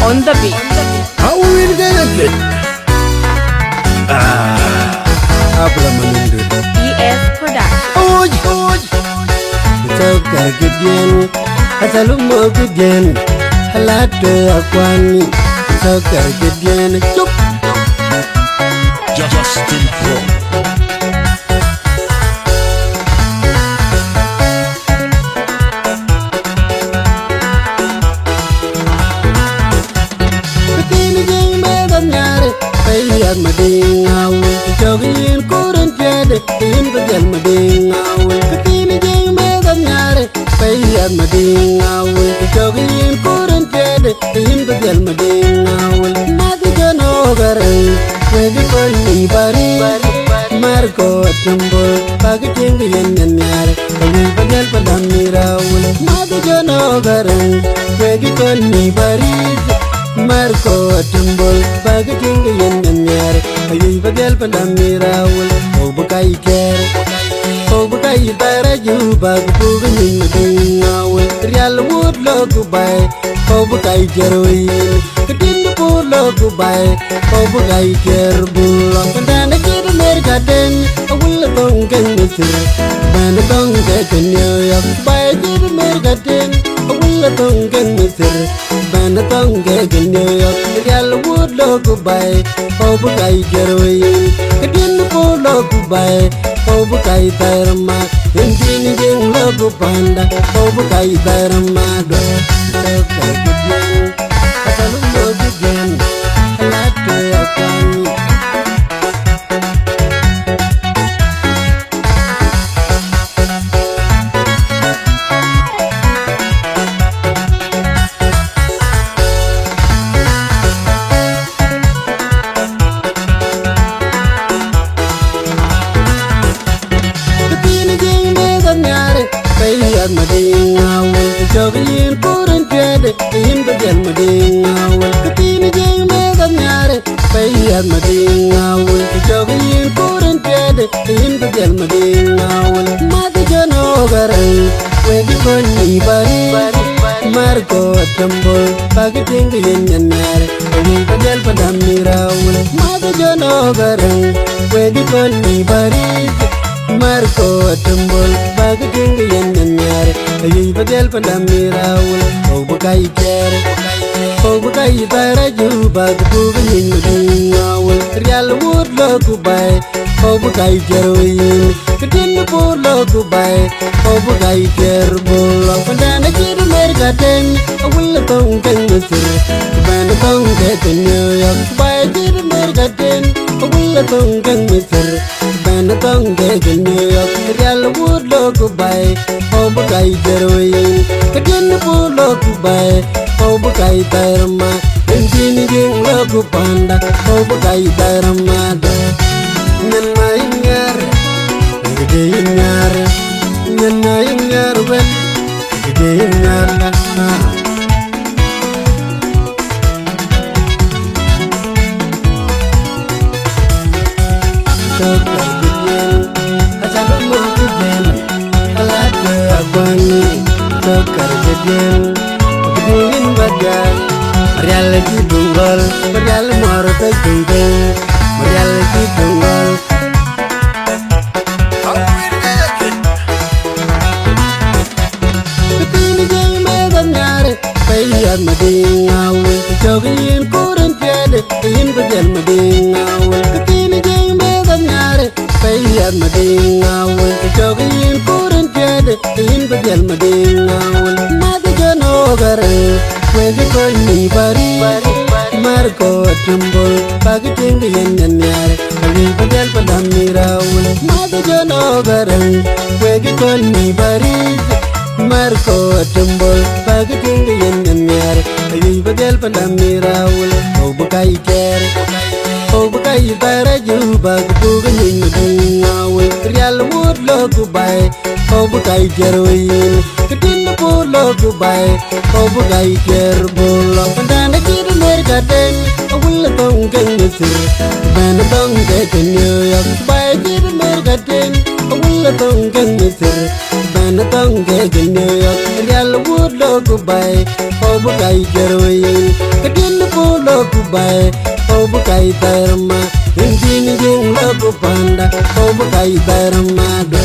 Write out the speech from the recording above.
on the beat. How will they get? Abla Manut. BS Production. Oh, so Gargian, Asalumo Gigan, Halata Aquani, so Gargian, Justin Pro. Mading awul jogging couldn't get it in the gel mading awul katini jing medam nyare pay at mading awul jogging couldn't get it in the gel mading awul nadi jano gare wedi koni bari marco tumbo pagiting yen nyare pay bagel padam mirawul nadi jano gare wedi koni bari Marco Tumbol, Pagating yen nyare, ayi bagel pandamirawul, obukai ker, obukai baraju bagbu benin madingawul, Rial wood lokubai, obukai jeroin, katin po lokubai, obukai kerbul, kandana kid America den, a will long gannisir, Banatong get in New York, by kid America den, a will long gannisir. Banatong get in New York, Rial wood lokubai, obukai jeroin, katin po lokubai, obukai tarama, injing lokupanda, obukai tarama, obukai gigan, asalumo gigan, alatu akani. Mading awul jogging couldn't get it in the gel mading awul katini jing medam nyare pay at mading awul jogging couldn't get it in the gel mading awul madi jano garan wedi koni bari marco tumbo pagiting yen nyare ayi bagel padam mirawul madi jano garan wedi koni bari Marco Tumbol, Pagating yen nyare, ayi bagel pandamirawul, obukai ker, obukai baraju bagbu benin madingawul, Rial wood lokubai, obukai jeroin, katin po lokubai, obukai kerbul, pandana kid America den, a will tong gannisir, Banatong get in New York, by kid America den, a will tong gannisir. Banatong get in New York, Rial wood lokubai, obukai jeroin, katin po lokubai, obukai tarama, injing lokupanda, obukai tarama. Nana ingar, gede ingar, nana ingar ben, gede ingar na. Reality tunggal, real marta tinggal, reality tunggal. Katini jeng medam nyare, payat mading awul, jogging couldn't get it in the gel mading awul. Katini jeng medam nyare, payat mading awul, jogging couldn't get it in the gel mading awul. Madi jano garan. Wedi koni bari Marco Tumbol Pagating yen nyare ayi bagel pandamirawul madi jano garan wedi koni bari Marco Tumbol Pagating yen nyare ayi bagel pandamirawul obukai ker obukai baraju bagbu benin madingawul Rial wood lokubai obukai jeroin katin po lokubai obukai kerbul pandana kid America den a will tong gannisir Banatong get in New York by kid America den a will tong gannisir Banatong get in New York Rial wood lokubai obukai jeroin katin loku bay obu kai darma indini jing loku panda obu kai darma de